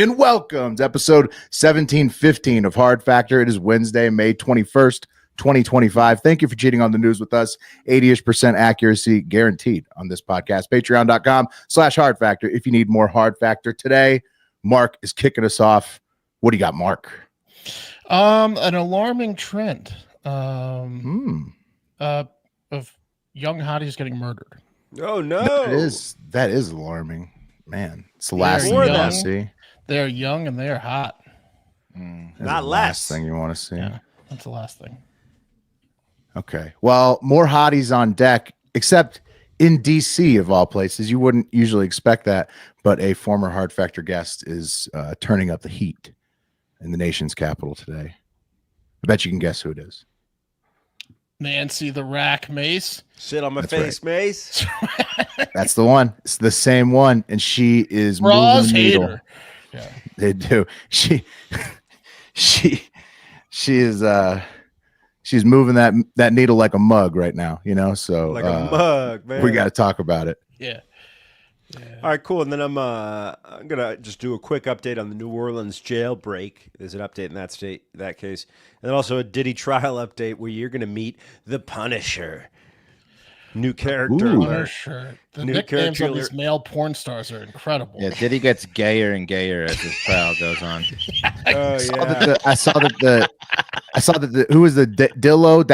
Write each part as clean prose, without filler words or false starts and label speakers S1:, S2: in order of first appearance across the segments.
S1: and welcome to episode 1715 of Hard Factor. It is Wednesday, May 21st, 2025. Thank you for cheating on the news with us. 80% accuracy guaranteed on this podcast. Patreon.com/Hard Factor if you need more Hard Factor. Today, Mark is kicking us off. What do you got, Mark?
S2: An alarming trend of young hotties getting murdered.
S3: Oh no,
S1: that is alarming, man. It's the last thing you want to see.
S2: They're young and they're hot.
S3: Not
S1: the
S3: less.
S1: Last thing you want to see.
S2: Yeah, that's the last thing.
S1: Okay. Well, more hotties on deck, except in DC of all places. You wouldn't usually expect that, but a former Hard Factor guest is turning up the heat in the nation's capital today. I bet you can guess who it is.
S2: Nancy the Rack Mace.
S3: Sit on my
S1: That's
S3: face,
S1: right.
S3: Mace.
S1: That's the one. It's the same one, and she is
S2: Ross
S1: moving the needle.
S2: Hader. Yeah,
S1: they do. She's moving that needle like a mug right now. You know, so
S3: Like a mug, man.
S1: we got to talk about it.
S2: yeah.
S3: All right, cool. And then I'm gonna just do a quick update on the New Orleans jailbreak. There's an update in that case, and then also a Diddy trial update where you're gonna meet the Punisher. New character.
S1: Ooh.
S2: Punisher. The
S3: New
S2: nicknames
S3: character
S2: of these male porn stars are incredible.
S4: Yeah, Diddy gets gayer and gayer as his trial goes on.
S3: Oh
S1: I saw that who was the Dallo,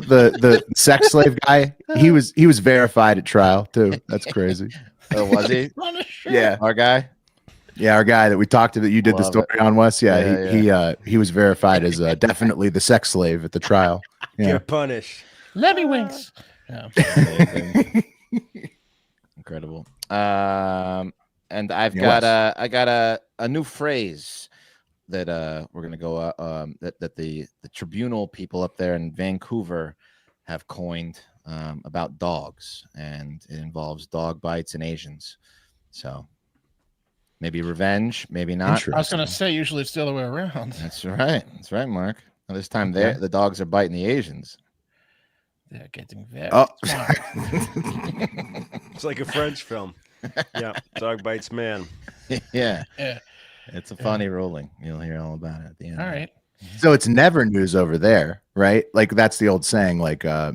S1: the sex slave guy? He was verified at trial too. That's crazy.
S4: Oh, was he?
S2: Punisher.
S1: Yeah.
S4: Our guy?
S1: Yeah, our guy that we talked to that you did the
S4: Love
S1: story on, Wes.
S4: Yeah,
S1: He was verified as definitely the sex slave at the trial. Yeah.
S3: Get punished.
S2: Lemmy Winks. Yeah.
S4: Incredible. And I
S1: Yeah,
S4: got a new phrase that we're gonna go that the tribunal people up there in Vancouver have coined about dogs, and it involves dog bites and Asians. So maybe revenge, maybe not.
S2: I was going to say, usually it's the other way around.
S4: That's right, Mark. Well, this time the dogs are biting the Asians.
S2: They're getting very
S1: Oh.
S2: smart.
S3: It's like a French film. Yeah, dog bites man.
S4: Yeah,
S2: Yeah.
S4: it's a funny ruling. You'll hear all about it at the end.
S2: All right.
S1: So it's never news over there, right? Like that's the old saying, like dog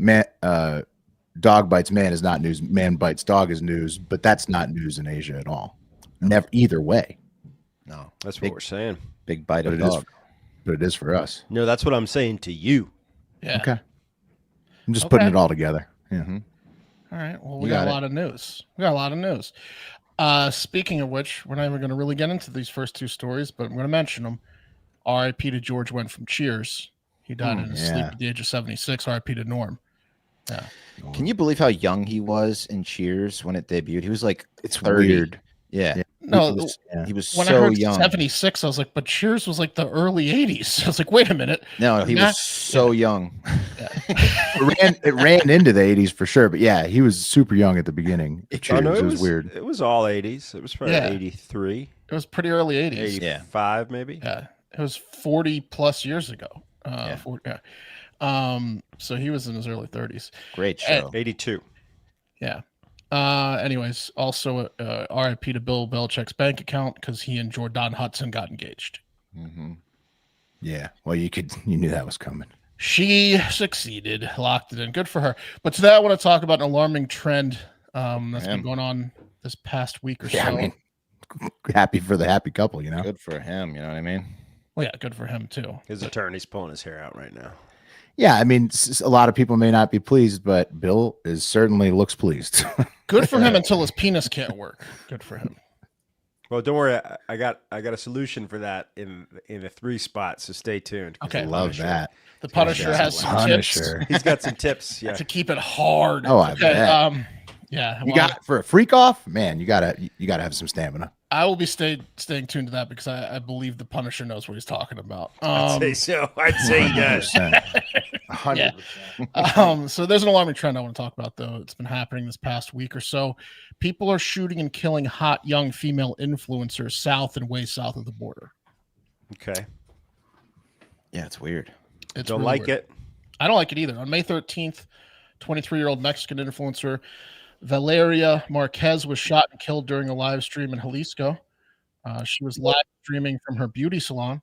S1: bites man is not news, man bites dog is news, but that's not news in Asia at all. Never either way.
S4: No,
S3: That's what we're saying.
S4: big bite
S1: But
S4: of
S1: it is
S4: dog.
S1: but it is for us.
S3: No, that's what I'm saying to you.
S2: Yeah.
S1: Okay. I'm just putting
S2: Okay.
S1: it all together. Yeah.
S4: Mhm.
S2: All right. Well, we
S4: You
S2: got
S4: got
S2: a
S4: it.
S2: lot of news. Speaking of which, we're not even going to really get into these first two stories, but I'm going to mention them. R.I.P. to George Wendt from Cheers. He died in his sleep at the age of 76. R.I.P. to Norm. Yeah.
S4: Can you believe how young he was in Cheers when it debuted? He was like
S1: It's
S4: 30.
S1: weird.
S4: Yeah.
S2: No,
S4: He was
S2: when I
S4: so
S2: heard
S4: young.
S2: 76, I was like, but Cheers was like the early 80s. I was like, wait a minute.
S4: No, he
S2: Not-
S4: was so young.
S1: It ran into the 80s for sure, but yeah, he was super young at the beginning. Cheers.
S3: no,
S1: it was weird.
S3: It was all 80s. It was probably
S2: Yeah.
S3: 83,
S2: It was pretty early 80s.
S3: 85 maybe.
S2: Yeah. It was 40 plus years ago.
S4: Yeah.
S2: 40, yeah. So he was in his early 30s.
S4: Great show.
S3: 82.
S2: Yeah. Anyways, also RIP to Bill Belichick's bank account because he and Jordan Hudson got engaged.
S4: Mm-hmm.
S1: Yeah. Well, you knew that was coming.
S2: She succeeded, locked it in. Good for her. But today I want to talk about an alarming trend that's been going on this past week or so.
S1: Yeah, I mean, happy for the happy couple, you know.
S4: Good for him. You know what I mean?
S2: Well, yeah, good for him too.
S3: His attorney's pulling his hair out right now.
S1: Yeah, I mean, a lot of people may not be pleased, but Bill certainly looks pleased.
S2: Good for him until his penis can't work. Good for him.
S3: Well, don't worry. I got a solution for that in the 3 spots. So stay tuned. 'cause
S2: Okay.
S3: the
S1: Love
S3: Punisher-
S1: that.
S2: The Punisher has some tips
S1: Punisher.
S3: He's got some tips. Yeah.
S2: to keep it hard.
S1: Oh, I bet.
S2: Yeah.
S1: You
S2: well,
S1: got for a freak off, man. You gotta have some stamina.
S2: I will be staying tuned to that because I believe the Punisher knows what he's talking about.
S3: I'd say so. I'd say he does.
S1: 100%.
S2: So there's an alarming trend I want to talk about, though. It's been happening this past week or so. People are shooting and killing hot young female influencers south and way south of the border.
S3: Okay.
S4: Yeah, it's weird.
S2: It's
S3: Don't
S2: really
S3: like
S2: weird.
S3: it.
S2: I don't like it either. On May 13th, 23-year-old Mexican influencer Valeria Marquez was shot and killed during a live stream in Jalisco. She was live streaming from her beauty salon,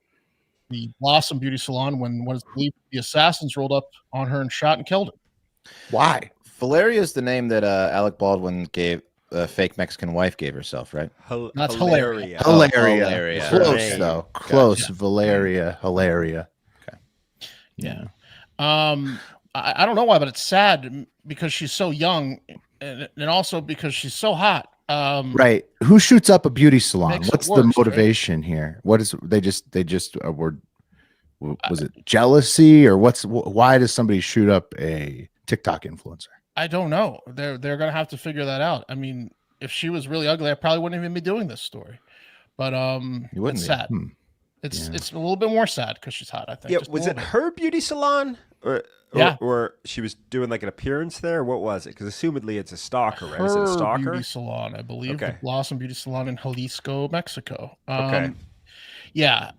S2: the Blossom Beauty Salon, when what is believed the assassins rolled up on her and shot and killed her.
S1: Why?
S4: Valeria is the name that Alec Baldwin gave the fake Mexican wife gave herself, right?
S2: That's Hilaria.
S1: Hilaria. Close,
S3: Her
S1: though. Close.
S2: Gotcha.
S1: Valeria. Hilaria.
S2: Yeah. I don't know why, but it's sad because she's so young and also because she's so hot.
S1: Right. Who shoots up a beauty salon?
S2: Makes it
S1: What's
S2: worse,
S1: the motivation here? What is they just were was it jealousy or why does somebody shoot up a TikTok influencer?
S2: I don't know. They're gonna have to figure that out. I mean, if she was really ugly, I probably wouldn't even be doing this story. But it's sad. It's a little bit more sad because she's hot, I think.
S3: Yeah, was it her beauty salon? Or she was doing like an appearance there? What was it? Because assumedly it's a stalker, right? Is it a stalker?
S2: Beauty salon, I believe.
S3: Okay.
S2: The Blossom Beauty Salon in Jalisco, Mexico.
S3: Okay.
S2: Yeah.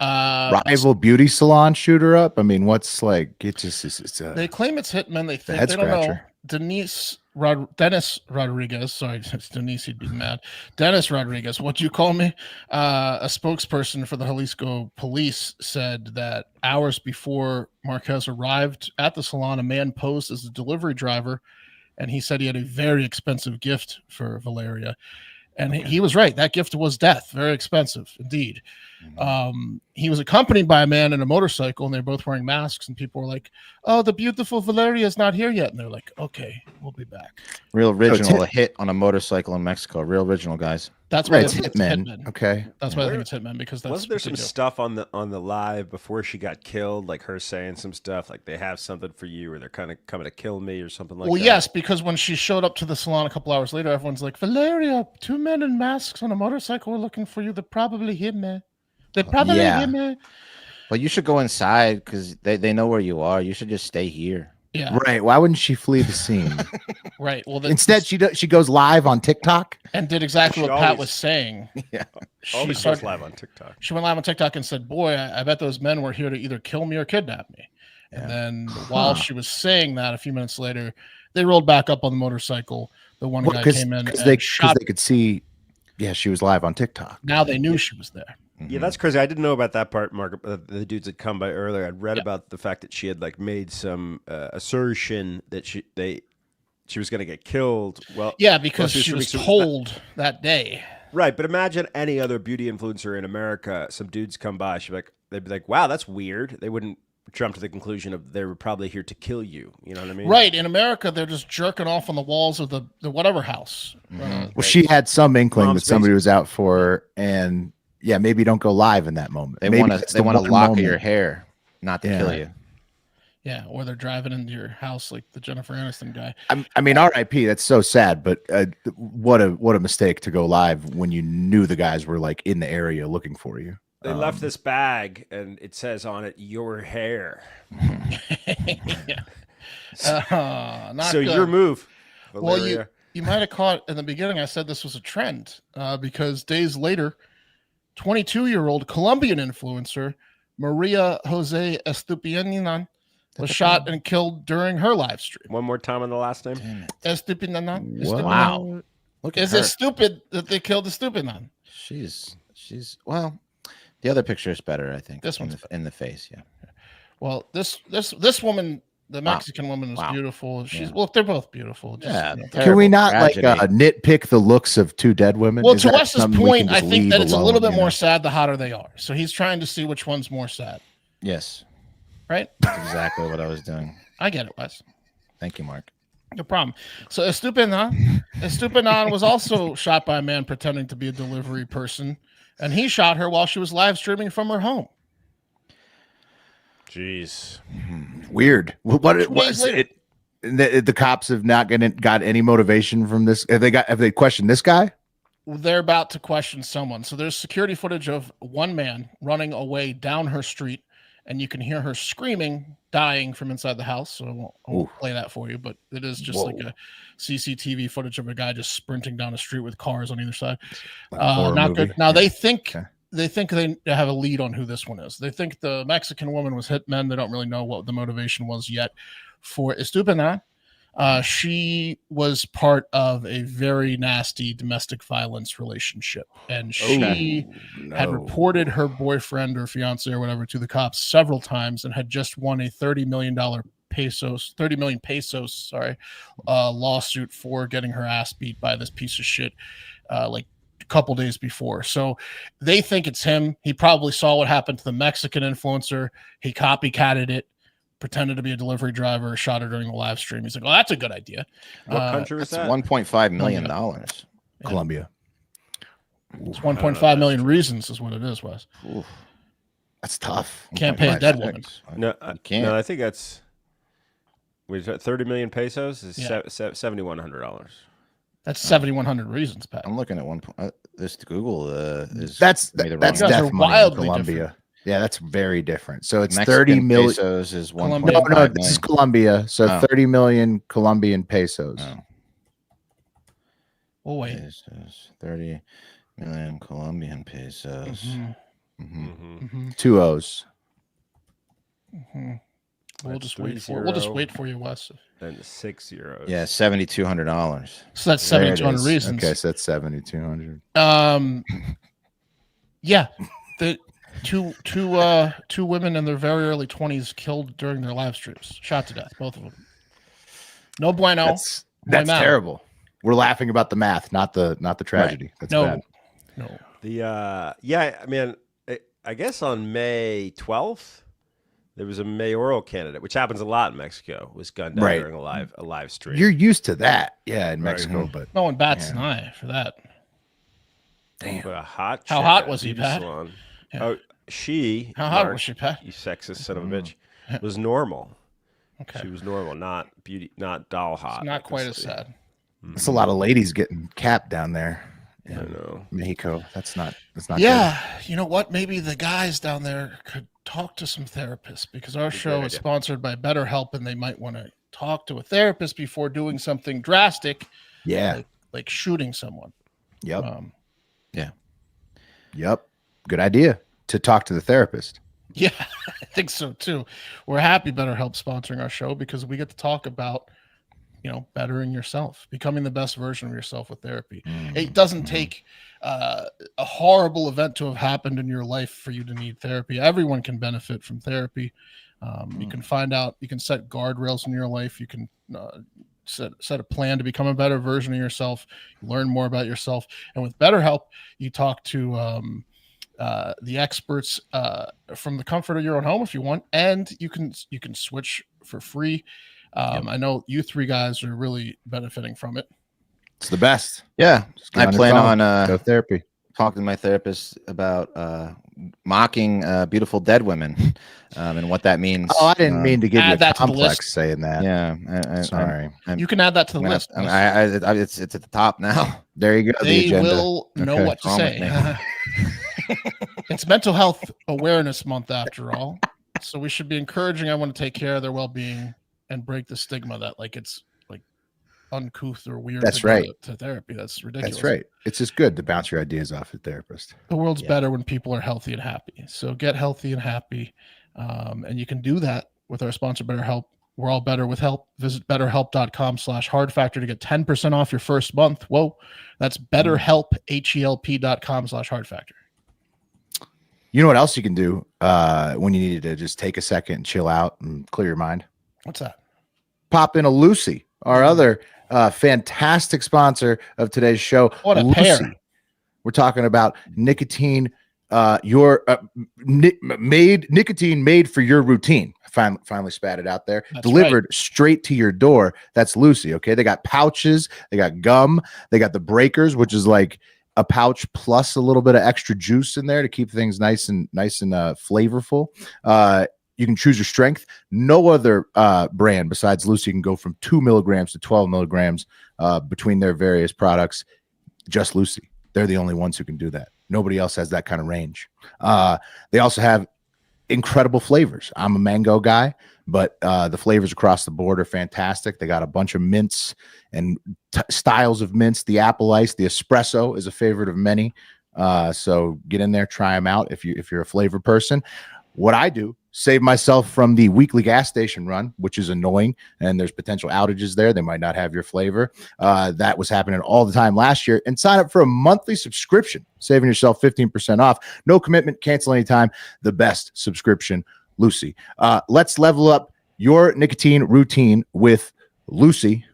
S1: Rival beauty salon shooter up. I mean, what's like?
S2: They claim it's hitmen. They think
S1: head
S2: they don't know.
S1: scratcher.
S2: Dennis Rodriguez. Sorry, it's Denise. He'd be mad. Dennis Rodriguez. What you call me? A spokesperson for the Jalisco police said that hours before Marquez arrived at the salon, a man posed as a delivery driver, and he said he had a very expensive gift for Valeria. And he was right. That gift was death. Very expensive indeed. He was accompanied by a man in a motorcycle, and they're both wearing masks. And people were like, "Oh, the beautiful Valeria is not here yet." And they're like, "Okay, we'll be back."
S4: Real original, a hit on a motorcycle in Mexico. Real original, guys.
S2: That's why
S1: It's hitmen. Okay.
S2: That's why I think it's hitmen because that's
S3: Wasn't there
S2: what they
S3: some
S2: do.
S3: stuff on the live before she got killed, like her saying some stuff like they have something for you or they're kind of coming to kill me or something like that?
S2: Well, yes, because when she showed up to the salon a couple hours later, everyone's like, "Valeria, two men in masks on a motorcycle are looking for you. They're probably hitmen. They're probably hitmen."
S4: But you should go inside because they know where you are. You should just stay here.
S2: Yeah,
S1: Right. Why wouldn't she flee the scene?
S2: right. Well,
S1: Instead, she goes live on TikTok.
S2: and did exactly
S3: She
S2: what Pat
S3: always-
S2: was saying.
S4: Yeah.
S2: She
S3: Always
S2: started
S3: goes live on TikTok.
S2: She went live on TikTok and said, "Boy, I bet those men were here to either kill me or kidnap me." And then while she was saying that, a few minutes later, they rolled back up on the motorcycle. The one guy came in and shot.
S1: They could see. Yeah, she was live on TikTok.
S2: Now they knew she was there.
S3: Yeah, that's crazy. I didn't know about that part, Mark. The dudes that come by earlier, I'd read about the fact that she had like made some assertion that she was going to get killed. Well,
S2: Yeah, because
S3: well,
S2: she was told that day.
S3: right. But imagine any other beauty influencer in America. Some dudes come by, they'd be like, "Wow, that's weird." They wouldn't jump to the conclusion of they were probably here to kill you. You know what I mean?
S2: Right. In America, they're just jerking off on the walls of the whatever house.
S1: Well, she had some inkling that somebody was out for her, and yeah, maybe don't go live in that moment.
S4: They
S1: Maybe
S4: want
S1: it's
S4: to
S1: the
S4: lock
S1: one
S4: of your
S1: moment.
S4: hair, not to kill you.
S2: Yeah, or they're driving into your house like the Jennifer Aniston guy.
S1: I mean, R.I.P. That's so sad, but what a mistake to go live when you knew the guys were like in the area looking for you.
S3: They left this bag, and it says on it, "Your hair."
S2: Not
S3: So
S2: good.
S3: your move,
S2: Well,
S3: Valeria.
S2: you might have caught in the beginning. I said this was a trend because days later, 22-year-old Colombian influencer Maria Jose Estupiñán was shot and killed during her live stream.
S3: One more time on the last name.
S2: Estupiñán.
S4: Wow. Look at
S2: Is
S4: her.
S2: it stupid that they killed Estupiñán?
S4: She's well. The other picture is better, I think.
S2: This one's
S4: in the face. Yeah.
S2: Well, this woman, the Mexican woman, was beautiful. She's well, they're both beautiful. Just,
S4: Yeah.
S2: you know.
S1: Can we not
S4: tragedy.
S1: like nitpick the looks of two dead women?
S2: Well,
S1: Is
S2: to
S1: that
S2: Wes's
S1: something we can
S2: point, I
S1: just
S2: think
S1: leave
S2: that it's a
S1: alone,
S2: little bit
S1: you
S2: more
S1: know?
S2: sad the hotter they are. So he's trying to see which one's more sad,
S4: Yes.
S2: right?
S4: That's exactly what I was doing.
S2: I get it, Wes.
S4: Thank you, Mark.
S2: No problem. So Estupiñán was also shot by a man pretending to be a delivery person, and he shot her while she was live streaming from her home.
S3: Jeez.
S1: Weird. What it
S2: 2
S1: was
S2: days later.
S1: it? The cops have not got any motivation from this. Have they questioned this guy?
S2: They're about to question someone. So there's security footage of one man running away down her street, and you can hear her screaming, dying from inside the house. So I won't play that for you, but it is just like a CCTV footage of a guy just sprinting down the street with cars on either side. Not good. Now they think they have a lead on who this one is. They think the Mexican woman was hitmen. They don't really know what the motivation was yet for Estupiñán. She was part of a very nasty domestic violence relationship, and she had reported her boyfriend or fiance or whatever to the cops several times, and had just won a $30 million pesos lawsuit for getting her ass beat by this piece of shit like a couple days before. So they think it's him. He probably saw what happened to the Mexican influencer. He copycatted it, pretended to be a delivery driver, shot her during the live stream. He's like, "Oh, that's a good idea."
S3: What country was
S4: That's
S3: that?
S4: $1.5 million.
S1: Colombia.
S2: It's 1.5 million reasons is what it is, Wes.
S4: Oof.
S1: That's tough.
S2: Can't pay a dead woman.
S3: No,
S4: can't.
S3: no, I think that's. We've got 30 million pesos is
S2: Yeah.
S3: $7,100.
S2: That's 7,100 reasons, Pat.
S4: I'm looking at one. This Google is
S1: That's
S4: maybe the
S1: that's
S4: wrong
S2: guys are
S1: death money in
S2: wildly
S1: Colombia.
S2: different.
S1: Yeah, that's very different. So it's
S4: Mexican
S1: 30 million
S4: pesos is
S2: Colombia.
S4: 1.5
S1: No,
S4: million.
S1: this is Colombia. So
S4: Oh.
S1: 30 million Colombian pesos.
S4: Oh.
S2: Oh, wait.
S4: Pesos, 30 million Colombian pesos.
S2: Mhm,
S4: Mhm.
S2: mhm,
S1: 2 O's.
S2: mhm. We'll
S3: That's
S2: just wait
S3: 3-0.
S2: we'll just wait for you, Wes.
S3: And €6.
S4: Yeah, $7,200.
S2: So that's
S1: There it
S2: 7,200
S1: is.
S2: reasons.
S1: Okay, so that's 7,200.
S2: Yeah, the two women in their very early 20s killed during their live streams, shot to death, both of them. No bueno.
S1: That's
S2: Why not?
S1: terrible. We're laughing about the math, not the tragedy. That's
S2: No,
S1: bad.
S2: no.
S3: I mean, I guess on May 12th, there was a mayoral candidate, which happens a lot in Mexico, was gunned down
S1: Right.
S3: during a live stream.
S1: You're used to that, yeah, in
S3: Right.
S1: Mexico, but
S2: No one bats
S1: Yeah.
S2: an eye for that.
S1: damn.
S3: But a hot
S2: How
S3: chick
S2: hot
S3: at a
S2: was he,
S3: beauty
S2: Pat?
S3: salon.
S2: Yeah.
S3: Oh, she.
S2: How hot
S3: Mark,
S2: was she, Pat?
S3: You sexist son of a
S1: Mm.
S3: bitch. Was normal.
S2: Okay.
S3: She was normal, not beauty, not doll hot.
S2: It's not
S3: like
S2: quite
S3: this
S2: as
S3: lady.
S2: sad.
S1: That's a lot of ladies getting capped down there
S3: I
S1: in
S3: know.
S1: Mexico. That's not
S2: Yeah, you know what? Maybe the guys down there could talk to some therapists, because our
S3: Be a
S2: show
S3: great
S2: is
S3: idea.
S2: sponsored by BetterHelp, and they might want to talk to a therapist before doing something drastic,
S1: good. Yeah.
S2: like shooting someone.
S1: Yep. Yep. Good idea to talk to the therapist.
S2: Yeah, I think so too. We're happy BetterHelp sponsoring our show, because we get to talk about, bettering yourself, becoming the best version of yourself with therapy. It doesn't take a horrible event to have happened in your life for you to need therapy. Everyone can benefit from therapy. You can find out, you can set guardrails in your life. You can set a plan to become a better version of yourself, learn more about yourself. And with BetterHelp, you talk to the experts from the comfort of your own home if you want, and you can switch for free. I know you three guys are really benefiting from it.
S1: It's the best.
S4: Yeah,
S1: Just get
S4: I
S1: on your
S4: plan
S1: phone,
S4: on
S1: go therapy.
S4: talking to my therapist about mocking beautiful dead women and what that means.
S1: Oh, I didn't mean to give you
S2: add
S1: a
S2: that to the
S1: complex
S2: list.
S1: saying that.
S4: Yeah,
S1: Sorry.
S2: You can add that to the list.
S4: It's at the top now.
S1: There you go. The
S2: They
S1: agenda.
S2: will know
S1: Okay.
S2: what to
S4: Wrong with
S2: say. It's Mental Health Awareness Month, after all, so we should be encouraging everyone to take care of their well-being and break the stigma that it's like uncouth or weird.
S1: That's
S2: to go
S1: right.
S2: to therapy. That's ridiculous.
S1: That's right. It's just good to bounce your ideas off a therapist.
S2: The world's
S4: Yeah.
S2: better when people are healthy and happy. So get healthy and happy, and you can do that with our sponsor, BetterHelp. We're all better with help. Visit betterhelp.com/hardfactor to get 10% off your first month. Whoa, that's BetterHelp, HELP.com/hardfactor.
S1: You know what else you can do when you need to just take a second and chill out and clear your mind?
S2: What's that?
S1: Pop in a Lucy, our other fantastic sponsor of today's show.
S2: What a
S1: Lucy.
S2: pair.
S1: We're talking about nicotine, nicotine made for your routine. Finally spat it out there.
S2: That's
S1: Delivered straight to your door. That's Lucy. Okay, they got pouches, they got gum, they got the breakers, which is like a pouch plus a little bit of extra juice in there to keep things nice and flavorful. You can choose your strength. No other brand besides Lucy can go from 2 milligrams to 12 milligrams between their various products. Just Lucy. They're the only ones who can do that. Nobody else has that kind of range. They also have incredible flavors. I'm a mango guy, but the flavors across the board are fantastic. They got a bunch of mints and styles of mints. The apple ice, the espresso is a favorite of many. So get in there, try them out if you're a flavor person. What I do save myself from the weekly gas station run, which is annoying, and there's potential outages there. They might not have your flavor. That was happening all the time last year. And sign up for a monthly subscription, saving yourself 15% off. No commitment, cancel anytime. The best subscription, Lucy. Let's level up your nicotine routine with Lucy.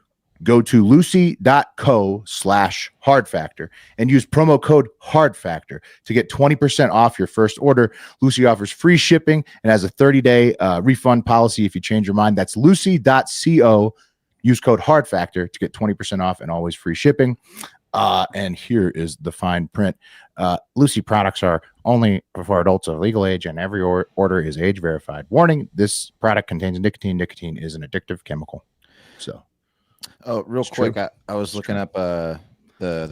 S1: Go to lucy.co/hardfactor and use promo code hardfactor to get 20% off your first order. Lucy offers free shipping and has a 30-day refund policy if you change your mind. That's lucy.co. Use code hardfactor to get 20% off and always free shipping. And here is the fine print. Lucy products are only for adults of legal age, and every order is age verified. Warning, this product contains nicotine. Nicotine is an addictive chemical. So.
S4: Oh, real quick, I was looking up the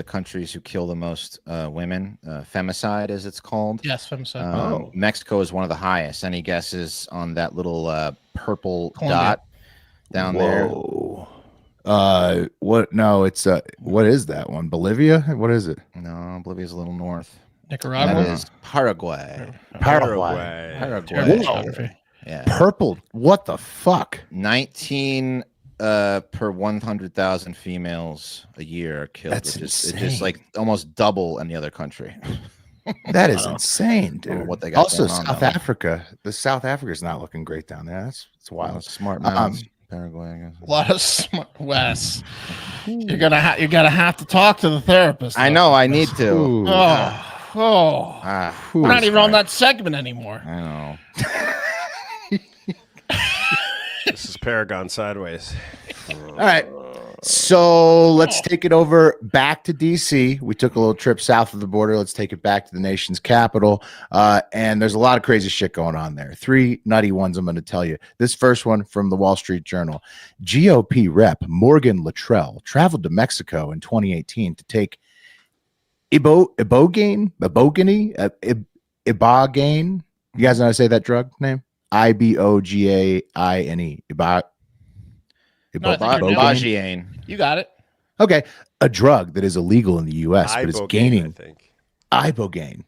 S4: countries who kill the most women. Femicide, as it's called.
S2: Yes, femicide.
S4: Mexico is one of the highest. Any guesses on that little purple dot down there?
S1: What? No, it's what is that one? Bolivia? What is it?
S4: No, Bolivia's a little north.
S2: Nicaragua.
S4: That is Paraguay.
S1: Whoa.
S4: Yeah.
S1: Purple. What the fuck?
S4: 19 per 100,000 females a year are killed.
S1: That's
S4: it's just like almost double any other country.
S1: That is insane, dude.
S4: What they got
S1: also,
S4: going on,
S1: South
S4: though.
S1: Africa. The South Africa is not looking great down there. It's wild.
S4: Smart mouths. Paraguay, I guess.
S2: A lot of smart Wes. You're gonna have to talk to the therapist.
S4: I know. I need to.
S1: Ooh.
S2: We're not even on that segment anymore.
S4: I know.
S3: This is Paragon Sideways.
S1: All right. So let's take it over back to DC. We took a little trip south of the border. Let's take it back to the nation's capital. And there's a lot of crazy shit going on there. 3 nutty ones I'm going to tell you. This first one from the Wall Street Journal. GOP rep Morgan Luttrell traveled to Mexico in 2018 to take Ibogaine. You guys know how to say that drug name? Ibogaine.
S4: Ibogaine.
S2: You got it.
S1: Okay, a drug that is illegal in the U.S. but is gaining Ibogaine,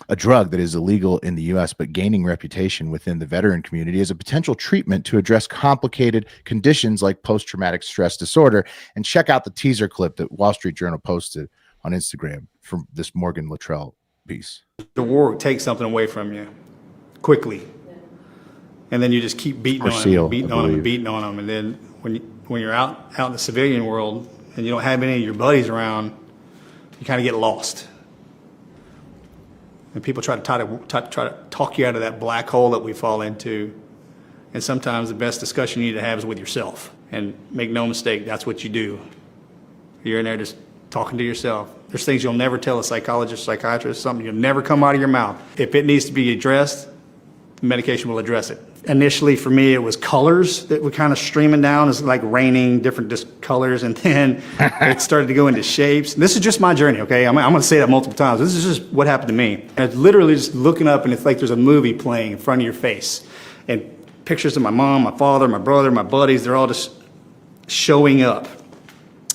S1: a drug that is illegal in the U.S. but gaining reputation within the veteran community as a potential treatment to address complicated conditions like post-traumatic stress disorder. And check out the teaser clip that Wall Street Journal posted on Instagram from this Morgan Luttrell piece.
S5: The war takes something away from you quickly, and then you just keep beating on them, and then when you're out in the civilian world and you don't have any of your buddies around, you kind of get lost, and people try to talk you out of that black hole that we fall into. And sometimes the best discussion you need to have is with yourself. And make no mistake, that's what you do. You're in there just talking to yourself. There's things you'll never tell a psychologist, psychiatrist, something you'll never come out of your mouth. If it needs to be addressed, the medication will address it. Initially, for me, it was colors that were kind of streaming down. It's like raining, different colors, and then it started to go into shapes. This is just my journey, okay? I'm going to say that multiple times. This is just what happened to me. And it's literally just looking up, and it's like there's a movie playing in front of your face. And pictures of my mom, my father, my brother, my buddies, they're all just showing up.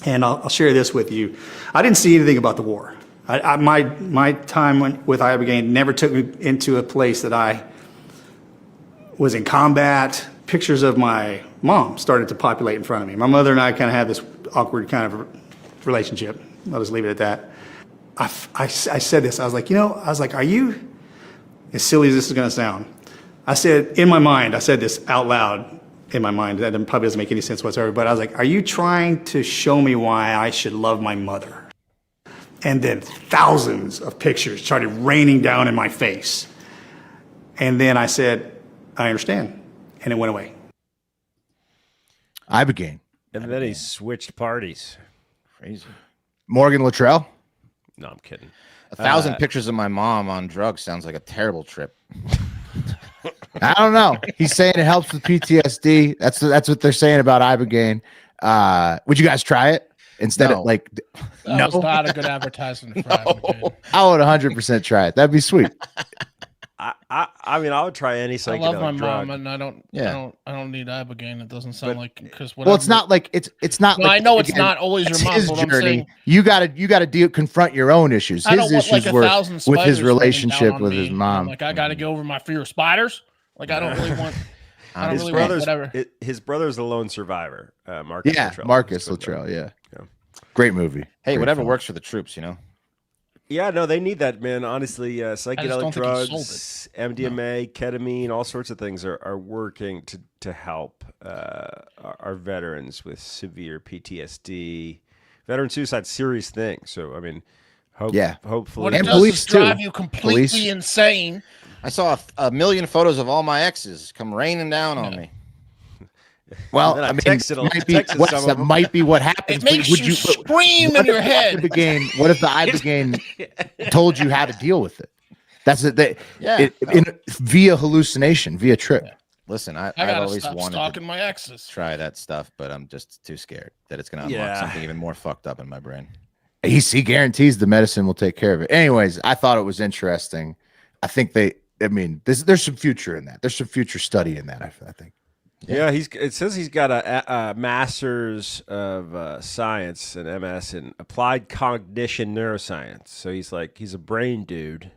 S5: And I'll share this with you. I didn't see anything about the war. My time with Ibogaine never took me into a place that I was in combat. Pictures of my mom started to populate in front of me. My mother and I kind of had this awkward kind of relationship. I'll just leave it at that. I said this. I was like, are you, as silly as this is going to sound, I said, in my mind, I said this out loud in my mind. That probably doesn't make any sense whatsoever. But I was like, are you trying to show me why I should love my mother? And then thousands of pictures started raining down in my face. And then I said, I understand. And it went away.
S1: Ibogaine.
S3: And then he switched parties.
S4: Crazy.
S1: Morgan Luttrell.
S3: No, I'm kidding.
S4: 1,000 pictures of my mom on drugs sounds like a terrible trip.
S1: I don't know. He's saying it helps with PTSD. That's what they're saying about Ibogaine. Would you guys try it instead of like?
S2: That was not a good advertisement for Ibogaine.
S1: I would 100% try it. That'd be sweet.
S3: I mean, I would try any
S2: I
S3: psychedelic
S2: love my
S3: drug.
S2: mom, and I don't need Ibogaine. It doesn't sound like because
S1: well, it's not like it's not.
S2: Well,
S1: like,
S2: I know it's
S1: again,
S2: not always your mom.
S1: His
S2: But I'm
S1: journey.
S2: saying,
S1: You gotta confront your own issues.
S2: I don't
S1: His
S2: want
S1: issues
S2: like
S1: were
S2: 1,000
S1: with his
S2: spiders
S1: relationship
S2: raining down on
S1: with
S2: me.
S1: his mom.
S2: Like I got to get over my fear of spiders. Like, I don't really want. I don't
S3: His
S2: really want
S3: brother's
S2: whatever.
S3: his brother's the lone survivor. Marcus
S1: Yeah,
S3: Luttrell.
S1: Marcus
S3: That's good,
S1: Luttrell. Yeah.
S3: Yeah.
S1: Great movie.
S4: Hey,
S1: Great
S4: whatever
S1: film.
S4: works for the troops, you know.
S3: Yeah, no, they need that, man. Honestly,
S2: don't
S3: psychedelic
S2: think he sold
S3: drugs, MDMA, ketamine, all sorts of things are working to help our veterans with severe PTSD. Veteran suicide, serious thing. So, I mean, hopefully.
S2: What it
S1: And
S2: does
S1: police,
S2: is drive
S1: too.
S2: you completely
S1: Police.
S2: insane.
S4: I saw a million photos of all my exes come raining down on me.
S1: Well,
S3: And then I
S1: I mean,
S3: texted a-
S1: might be,
S3: texted
S1: Wes,
S3: some of
S1: that
S3: them.
S1: might be what happens.
S2: It makes
S1: but
S2: you scream in
S1: what
S2: your
S1: if
S2: head.
S1: What if the Ibogaine told you how to deal with it? That's it.
S4: Yeah.
S1: Via hallucination, via trip.
S4: Listen,
S2: I
S4: I've
S2: gotta
S4: always
S2: stop
S4: wanted
S2: stalking
S4: to
S2: my exes.
S4: try that stuff, but I'm just too scared that it's going to unlock
S3: Yeah.
S4: something even more fucked up in my brain.
S1: He guarantees the medicine will take care of it. Anyways, I thought it was interesting. I think there's some future in that. There's some future study in that, I think.
S3: Yeah, it says he's got a master's of science, an MS in applied cognition neuroscience. So he's a brain dude.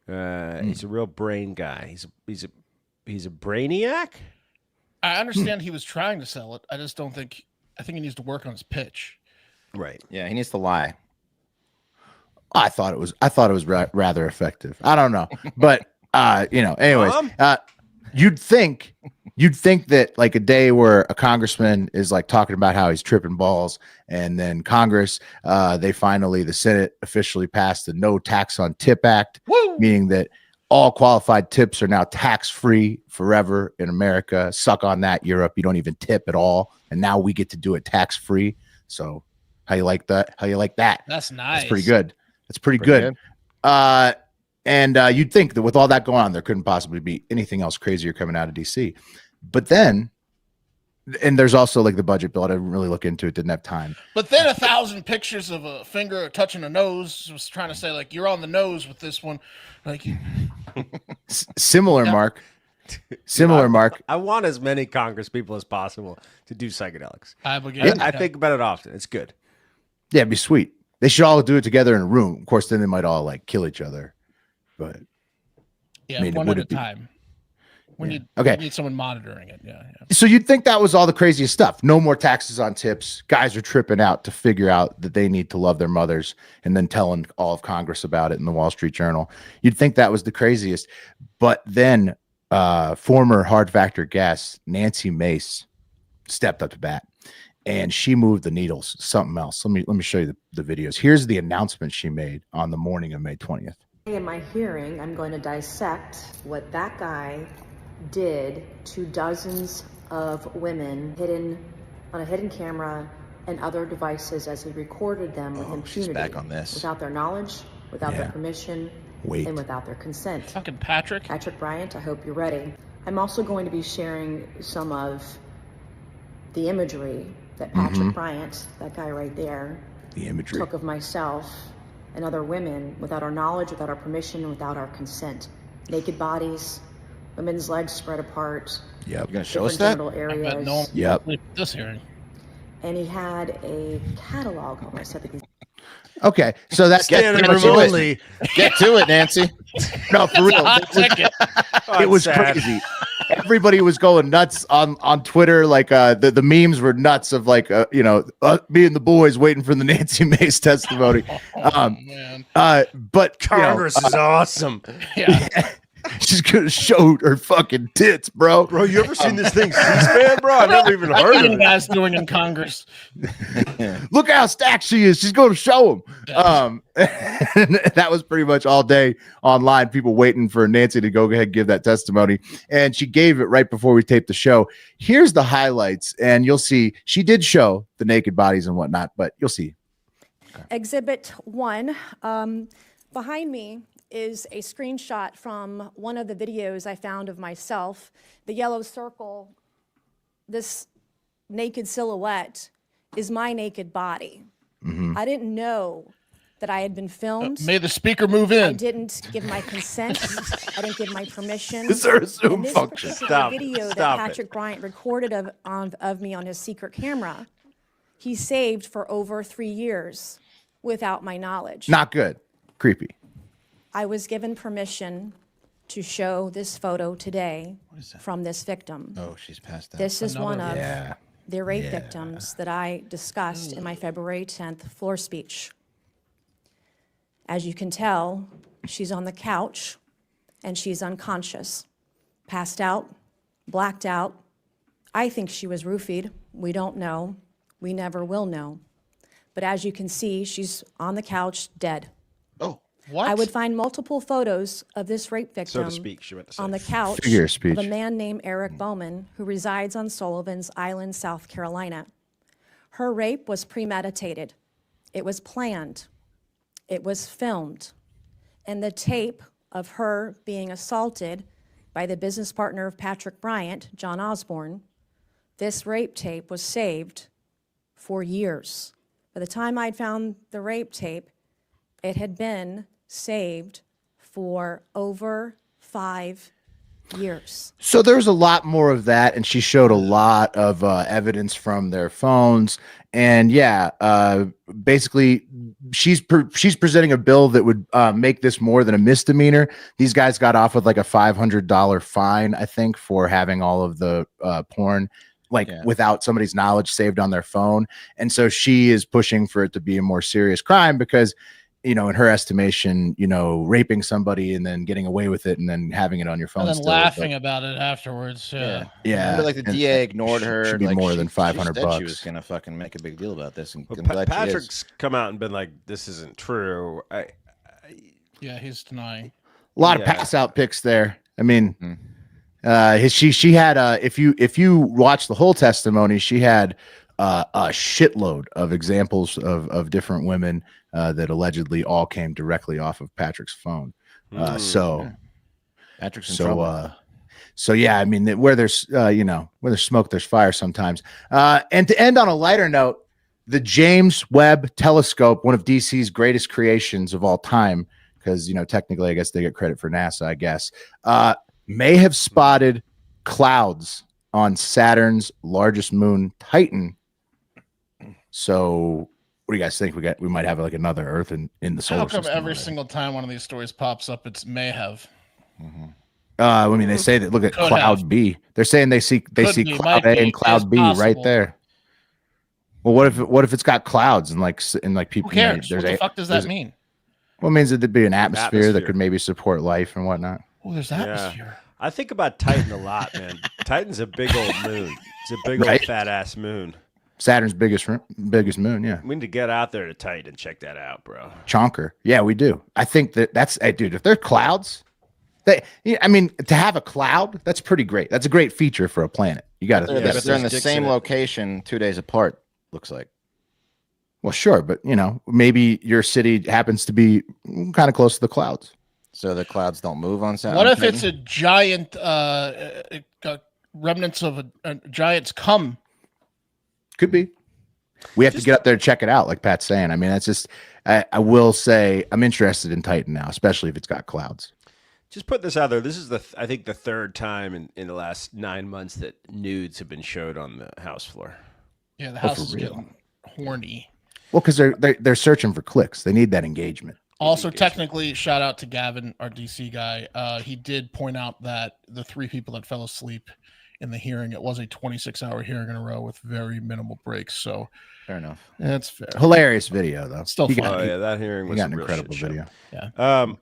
S3: He's a real brain guy. He's a brainiac.
S2: I understand he was trying to sell it. I just don't think. I think he needs to work on his pitch.
S3: Right.
S4: Yeah, he needs to lie.
S1: I thought it was rather effective. I don't know, but anyways, you'd think that like a day where a congressman is like talking about how he's tripping balls, and then Congress, the Senate officially passed the No Tax on Tip Act, meaning that all qualified tips are now tax-free forever in America. Suck on that, Europe. You don't even tip at all, and now we get to do it tax-free. So how you like that?
S2: That's nice.
S1: That's pretty good. That's pretty good. And you'd think that with all that going on, there couldn't possibly be anything else crazier coming out of DC. But then, and there's also like the budget bill. I didn't really look into it. Didn't have time.
S2: But then 1,000 pictures of a finger touching a nose was trying to say like you're on the nose with this one. Like
S1: Similar,
S2: Yeah.
S1: Mark. Similar, Mark.
S3: I want as many Congress people as possible to do psychedelics.
S2: I
S3: I think about it often. It's good.
S1: Yeah, it'd be sweet. They should all do it together in a room. Of course, then they might all like kill each other. But
S2: Yeah,
S1: I mean,
S2: one
S1: would
S2: at a
S1: it be-
S2: time. We
S1: Okay.
S2: need someone monitoring it. Yeah.
S1: so you'd think that was all the craziest stuff. No more taxes on tips. Guys are tripping out to figure out that they need to love their mothers, and then telling all of Congress about it in the Wall Street Journal. You'd think that was the craziest. But then former Hard Factor guest Nancy Mace stepped up to bat, and she moved the needles. Something else. Let me show you the videos. Here's the announcement she made on the morning of May 20th.
S6: In my hearing, I'm going to dissect what that guy did to dozens of women hidden on a hidden camera and other devices as he recorded them with impunity.
S4: She's back on this.
S6: Without their knowledge, without their permission, and without their consent.
S2: Fucking Patrick.
S6: Patrick Bryant, I hope you're ready. I'm also going to be sharing some of the imagery that Patrick Bryant, that guy right there,
S1: The imagery.
S6: took of myself and other women without our knowledge, without our permission, and without our consent. Naked bodies, women's legs spread apart,
S1: Yep.
S4: You're going to show us
S6: different
S4: that?
S6: genital
S2: I bet
S6: areas.
S2: no one
S1: Yep.
S2: will this hearing.
S6: And he had a catalog almost at the
S1: Okay, so that's
S3: Standing
S1: pretty much
S3: room
S1: it.
S3: only.
S4: Get to it, Nancy.
S1: No, for real.
S2: Hot ticket.
S1: It was
S3: sad.
S1: crazy. Everybody was going nuts on Twitter. Like the memes were nuts of like me and the boys waiting for the Nancy Mace testimony.
S2: Man.
S1: But
S3: Congress is awesome.
S2: Yeah.
S1: she's gonna show her fucking tits, bro.
S3: Bro, you ever seen this thing C-SPAN, bro? I've never even heard
S2: What
S3: of
S2: are you
S3: it.
S2: guys doing in Congress?
S1: Look how stacked she is. She's going to show them. That was pretty much all day online. People waiting for Nancy to go ahead and give that testimony, and she gave it right before we taped the show. Here's the highlights, and you'll see she did show the naked bodies and whatnot, but you'll see.
S7: Exhibit 1. Behind me is a screenshot from one of the videos I found of myself. The yellow circle, this naked silhouette, is my naked body. I didn't know that I had been filmed.
S2: May the speaker move
S7: I
S2: in.
S7: didn't give my consent. I didn't give my permission.
S1: Is there a Zoom
S7: And this
S1: function?
S7: particular
S3: Stop it.
S7: video that
S3: Stop it.
S7: Patrick Bryant recorded of me on his secret camera, he saved for over 3 years without my knowledge.
S1: Not good. Creepy.
S7: I was given permission to show this photo today from this victim.
S4: Oh, she's passed out.
S7: This is one of
S1: Yeah.
S7: the rape victims that I discussed in my February 10th floor speech. As you can tell, she's on the couch and she's unconscious, passed out, blacked out. I think she was roofied. We don't know. We never will know. But as you can see, she's on the couch, dead.
S4: Oh,
S2: What?
S7: I would find multiple photos of this rape victim
S3: So to speak, she meant to say.
S7: on the couch
S1: Figure of speech.
S7: of a man named Eric Bowman who resides on Sullivan's Island, South Carolina. Her rape was premeditated. It was planned. It was filmed. And the tape of her being assaulted by the business partner of Patrick Bryant, John Osborne, this rape tape was saved for years. By the time I'd found the rape tape, it had been saved for over 5 years.
S1: So there's a lot more of that, and she showed a lot of evidence from their phones. And basically, she's presenting a bill that would make this more than a misdemeanor. These guys got off with like a $500 fine, I think, for having all of the porn without somebody's knowledge saved on their phone. And so she is pushing for it to be a more serious crime because, in her estimation, raping somebody and then getting away with it and then having it on your phone
S2: and then
S1: still,
S2: laughing about it afterwards. Yeah.
S1: Yeah.
S4: Remember, the DA ignored her.
S1: Should be more than $500
S4: She
S1: bucks.
S4: was gonna fucking make a big deal about this, and
S3: Well,
S4: I'm glad she is.
S3: Patrick's come out and been like, "This isn't true."
S2: Yeah, he's denying.
S1: A lot of pass out pics there. I mean, she had if you watch the whole testimony, she had a shitload of examples of different women that allegedly all came directly off of Patrick's phone.
S4: Patrick's in trouble.
S1: So yeah, I mean, where there's where there's smoke, there's fire sometimes. And to end on a lighter note, the James Webb Telescope, one of DC's greatest creations of all time, because technically, I guess they get credit for NASA, I guess, may have spotted clouds on Saturn's largest moon, Titan. So, what do you guys think? We might have like another Earth in the solar
S2: How come
S1: system.
S2: every single time one of these stories pops up, it's may have?
S1: I mean, they say that. Look at
S2: Could
S1: Cloud
S2: have.
S1: B. They're saying they see
S2: Could
S1: see
S2: be,
S1: Cloud
S2: might
S1: A
S2: be,
S1: and Cloud
S2: is
S1: B right
S2: possible.
S1: there. Well, what if it's got clouds and people?
S2: Who cares? What the fuck does that mean?
S1: Well, it means that there'd be an atmosphere that
S3: Atmosphere.
S1: could maybe support life and whatnot.
S2: Oh, there's atmosphere.
S3: I think about Titan a lot, man. Titan's a big old moon. It's a big old
S1: Right?
S3: fat ass moon.
S1: Saturn's biggest moon. Yeah,
S3: We need to get out there to Titan and check that out, bro.
S1: Chonker. Yeah, we do. I think that's hey, dude. If they're clouds, to have a cloud, that's pretty great. That's a great feature for a planet. You got to.
S4: But they're in the
S3: sticks
S4: same
S3: in it.
S4: location 2 days apart. Looks like.
S1: Well, sure, but maybe your city happens to be kind of close to the clouds.
S4: So the clouds don't move on Saturn.
S2: What if it's a giant remnants of a giant's cum?
S1: Could be. We have to get up there and check it out, like Pat's saying. I mean, that's just. I will say I'm interested in Titan now, especially if it's got clouds.
S3: Just put this out there. This is I think the third time in the last 9 months that nudes have been showed on the house floor.
S2: Yeah, the house
S1: for
S2: is
S1: real?
S2: getting horny.
S1: Well, because they're searching for clicks. They need that engagement.
S2: Also, technically, shout out to Gavin, our DC guy. He did point out that the 3 people that fell asleep in the hearing, it was a 26-hour hearing in a row with very minimal breaks. So
S4: fair enough.
S2: that's fair.
S1: Hilarious video though.
S2: Still
S1: He
S2: fun.
S1: got-
S3: Oh yeah, that hearing
S1: he
S3: was
S1: got
S3: a
S1: an
S3: real
S1: incredible
S3: shit show.
S1: video.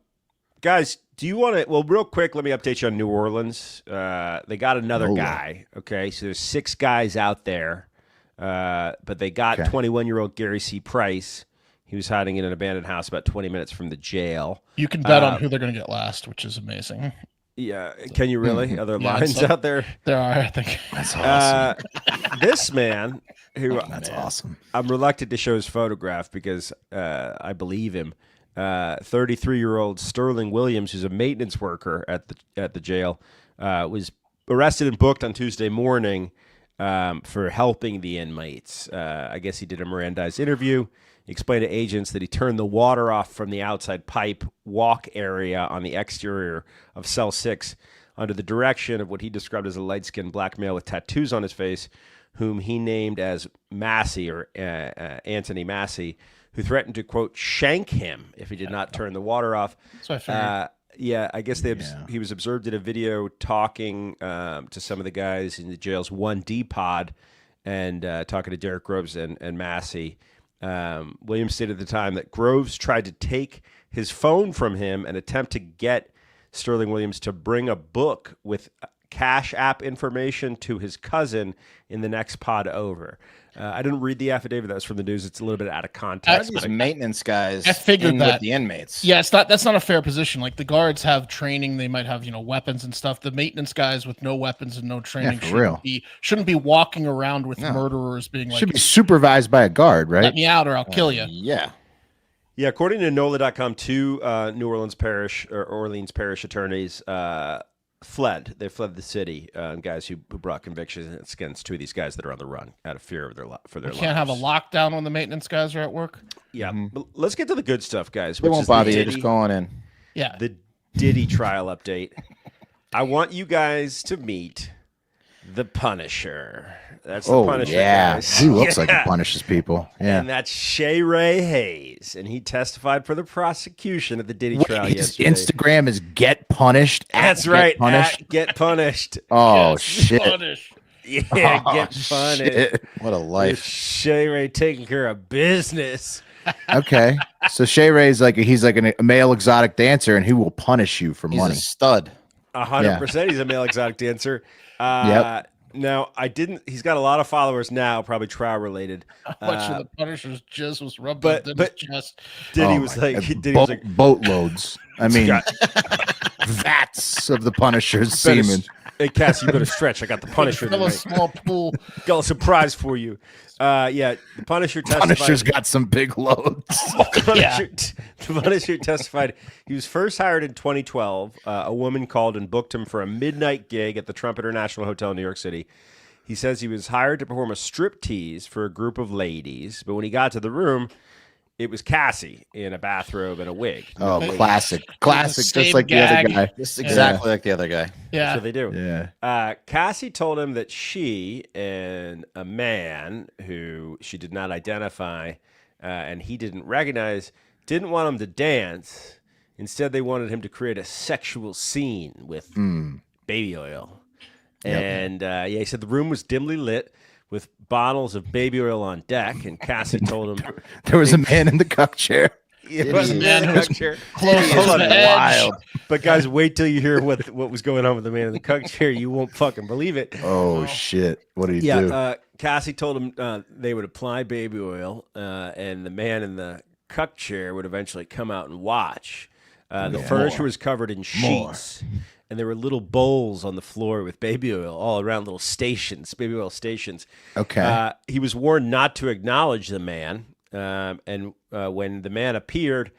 S3: Guys, do you want to? Well, real quick, let me update you on New Orleans. They got another
S1: Lola.
S3: guy. Okay, so there's 6 guys out there, but they got
S1: Okay.
S3: 21-year-old Gary C. Price. He was hiding in an abandoned house about 20 minutes from the jail.
S2: You can bet on who they're going to get last, which is amazing.
S3: Yeah, can you really? Are there
S2: Yeah,
S3: lines
S2: so-
S3: out there?
S2: There are, I think.
S1: That's awesome.
S3: This man, who
S1: That's awesome.
S3: I'm reluctant to show his photograph because I believe him. 33-year-old Sterling Williams, who's a maintenance worker at the jail, was arrested and booked on Tuesday morning for helping the inmates. I guess he did a Mirandized interview. He explained to agents that he turned the water off from the outside pipe walk area on the exterior of cell 6 under the direction of what he described as a light-skinned black male with tattoos on his face, whom he named as Massey or Anthony Massey, who threatened to, quote, shank him if he did not turn the water off.
S2: So I figured.
S3: I guess he was observed in a video talking to some of the guys in the jail's 1D pod and talking to Derek Groves and Massey. Williams stated at the time that Groves tried to take his phone from him and attempt to get Sterling Williams to bring a book with Cash App information to his cousin in the next pod over. I didn't read the affidavit. That was from the news. It's a little bit out of context.
S4: These maintenance guys
S2: I figured that
S4: with the inmates.
S2: Yeah, that's not a fair position. Like the guards have training, they might have weapons and stuff. The maintenance guys with no weapons and no training shouldn't be walking around with murderers being like,
S1: should be supervised by a guard, right?
S2: Let me out or I'll kill you.
S4: Yeah.
S3: Yeah, according to NOLA.com, two New Orleans Parish attorneys fled. They fled the city. Guys who brought convictions against two of these guys that are on the run out of fear of their lives.
S2: Can't have a lockdown when the maintenance guys are at work.
S3: Yeah, but let's get to the good stuff, guys.
S4: We won't bother you. Just go on in.
S2: Yeah,
S3: the Diddy trial update. I want you guys to meet the Punisher. That's the Punisher. Guys.
S1: He looks like he punishes people. Yeah,
S3: and that's Shay Ray Hayes, and he testified for the prosecution at the Diddy trial yesterday.
S1: Instagram is Get Punished.
S3: That's right. Get Punished.
S1: Oh
S2: yes,
S1: shit.
S2: Punished.
S3: Yeah, get punished.
S1: Shit.
S4: What a life.
S3: Shay Ray taking care of business.
S1: Okay, so Shay Ray's he's like a male exotic dancer, and he will punish you for
S4: He's
S1: money.
S4: a stud.
S3: 100%. He's a male exotic dancer.
S1: Yep.
S3: Now, he's got a lot of followers now, probably trial related.
S2: How much of the Punisher's jizz was rubbed on Diddy's chest?
S3: Diddy was like
S1: boatloads. I mean, vats of the Punisher's semen.
S3: Hey, Cass, you better stretch. I got the Punisher
S2: Fill a
S3: tonight.
S2: small pool.
S3: Got a surprise for you. The Punisher testified.
S1: Punisher's got some big loads.
S3: The Punisher testified he was first hired in 2012. A woman called and booked him for a midnight gig at the Trump International Hotel in New York City. He says he was hired to perform a striptease for a group of ladies, but when he got to the room, it was Cassie in a bathrobe and a wig.
S1: Oh, classic, just like the other guy.
S4: Just exactly like the other guy.
S2: Yeah,
S3: that's what they do.
S1: Yeah.
S3: Cassie told him that she and a man who she did not identify and he didn't recognize didn't want him to dance. Instead, they wanted him to create a sexual scene with baby oil.
S1: Yep.
S3: And he said the room was dimly lit with bottles of baby oil on deck, and Cassie told him
S1: there was a man in the cuck chair.
S3: It was a man in the cuck chair.
S2: Close to the edge.
S1: Wild.
S3: But guys, wait till you hear what was going on with the man in the cuck chair. You won't fucking believe it.
S1: Oh shit! What did he do?
S3: Cassie told him they would apply baby oil, and the man in the cuck chair would eventually come out and watch. The furniture was covered in sheets. And there were little bowls on the floor with baby oil all around, little stations, baby oil stations.
S1: Okay.
S3: He was warned not to acknowledge the man. And when the man appeared,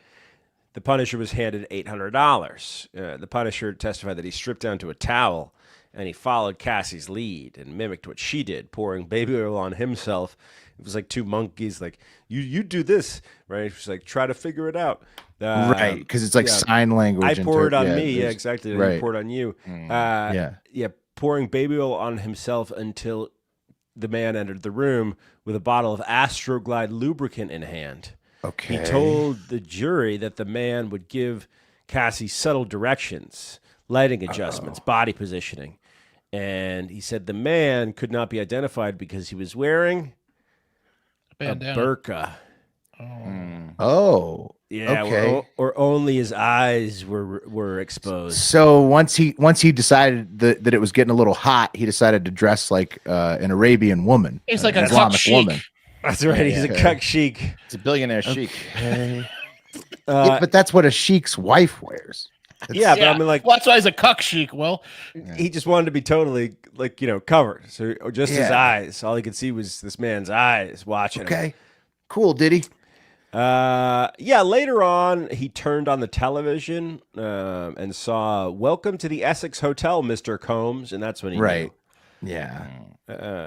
S3: the Punisher was handed $800. The Punisher testified that he stripped down to a towel and he followed Cassie's lead and mimicked what she did, pouring baby oil on himself. It was like two monkeys, like, you do this, right? She's like, try to figure it out.
S1: Right, because it's like sign language.
S3: I pour it on me. Yeah, exactly.
S1: Right.
S3: I pour it on you. Pouring baby oil on himself until the man entered the room with a bottle of Astroglide lubricant in hand.
S1: Okay.
S3: He told the jury that the man would give Cassie subtle directions, lighting adjustments, body positioning. And he said the man could not be identified because he was wearing a burqa.
S1: Oh.
S3: Yeah,
S1: okay.
S3: or only his eyes were exposed.
S1: So once he decided that it was getting a little hot, he decided to dress like an Arabian woman.
S2: He's like an
S1: Islamic woman.
S3: That's right. He's a cuck sheik.
S4: He's a billionaire sheik.
S1: But that's what a sheik's wife wears.
S3: But I mean, like,
S2: well, that's why he's a cuck sheik. Well,
S3: he just wanted to be totally, like, covered. So just his eyes. All he could see was this man's eyes watching him.
S1: Okay. Cool, Diddy.
S3: Later on, he turned on the television and saw "Welcome to the Essex Hotel, Mr. Combs," and that's when he knew.
S1: Yeah.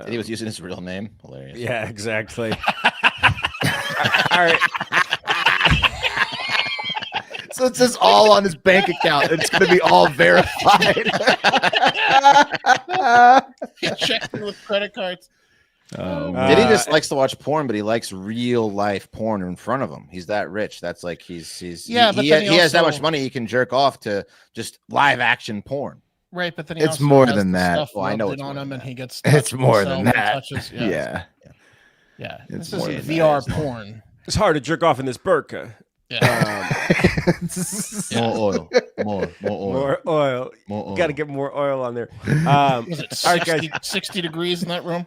S4: He was using his real name. Hilarious.
S3: Yeah, exactly. All right.
S1: So it's just all on his bank account. It's going to be all verified.
S2: he checked with credit cards.
S4: Diddy just likes to watch porn, but he likes real life porn in front of him. He's that rich. That's like he has that much money he can jerk off to just live action porn.
S2: Right, but then he
S1: It's
S2: also
S1: more
S2: has
S1: than
S2: the
S1: that.
S2: stuff
S4: Well, I know
S2: rubbed
S4: it's
S2: in on
S4: more
S2: him,
S4: than
S2: and
S4: that.
S2: he gets.
S1: It's
S2: touched
S1: more than
S2: himself and
S1: that.
S2: touches-
S1: Yeah.
S2: yeah.
S1: It's
S2: This
S1: more
S2: is
S1: than
S2: VR porn.
S3: It's hard to jerk off in this burqa.
S2: Yeah.
S4: More oil.
S3: More oil.
S4: More oil.
S3: Got to get more oil on there.
S2: Was it
S3: All right,
S2: 60,
S3: guys.
S2: 60 degrees in that room?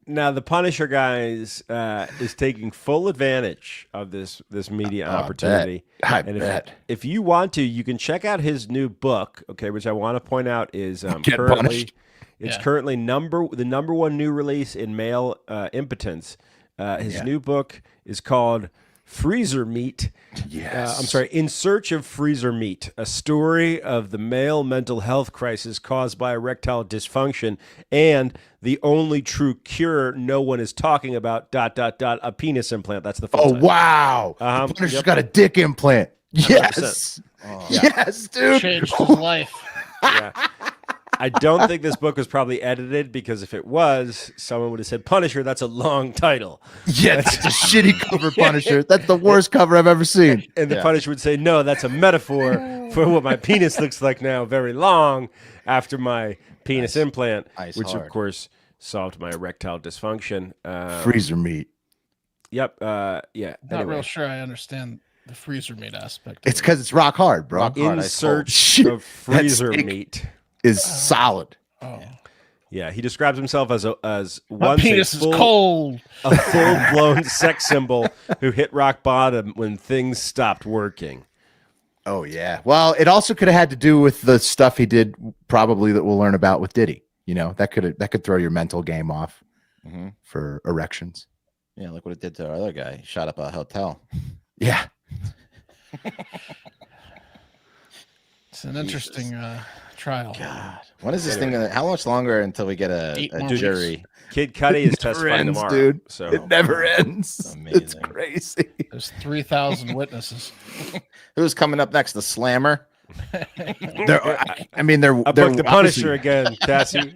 S3: Now the Punisher guys is taking full advantage of this media opportunity.
S1: I
S3: And
S1: bet.
S3: if you want to, you can check out his new book. Okay, which I want to point out is
S1: Get
S3: currently
S1: punished.
S3: it's
S2: Yeah.
S3: currently the number one new release in male impotence. His new book is called Freezer Meat.
S1: Yes.
S3: I'm sorry, In Search of Freezer Meat, a story of the male mental health crisis caused by erectile dysfunction and the only true cure no one is talking about, ... a penis implant. That's the full
S1: Oh,
S3: title.
S1: wow.
S3: Uh-huh.
S1: The Punisher's
S3: Yep.
S1: got a dick implant. Yes. Yes, dude.
S2: Changed his life.
S3: Yeah. I don't think this book was probably edited, because if it was, someone would have said, Punisher, that's a long title.
S1: Yeah, that's a shitty cover, Punisher. That's the worst cover I've ever seen.
S3: And the Punisher would say, no, that's a metaphor for what my penis looks like now, very long after my penis implant,
S4: Ice
S3: which,
S4: hard.
S3: of course, solved my erectile dysfunction.
S1: Freezer meat.
S3: Yep. Yeah.
S2: Not
S3: Anyway.
S2: real sure I understand the freezer meat aspect.
S1: It's because it's rock hard, bro.
S4: Rock hard,
S3: In
S4: ice cold.
S3: search
S1: Shit,
S3: of freezer
S1: steak
S3: meat.
S1: Is solid.
S2: Oh.
S3: Yeah, he describes himself as
S2: My
S3: once
S2: penis
S3: a
S2: is cold.
S3: a full-blown sex symbol who hit rock bottom when things stopped working.
S1: Oh, yeah. Well, it also could have had to do with the stuff he did, probably, that we'll learn about with Diddy. You know, that could throw your mental game off for erections.
S4: Yeah, look what it did to our other guy. He shot up a hotel.
S1: Yeah.
S2: It's an interesting trial.
S4: God, when is this thing gonna? How much longer until we get a
S2: 8 more
S4: jury?
S3: Kid Cudi is
S1: Never
S3: testifying
S1: ends,
S3: tomorrow,
S1: dude.
S3: So
S1: It never ends.
S4: Amazing.
S1: It's crazy.
S2: There's 3,000 witnesses.
S4: Who's coming up next? The Slammer.
S1: They're
S3: I
S1: they're
S3: booked the
S1: obviously-
S3: Punisher again, Cassie.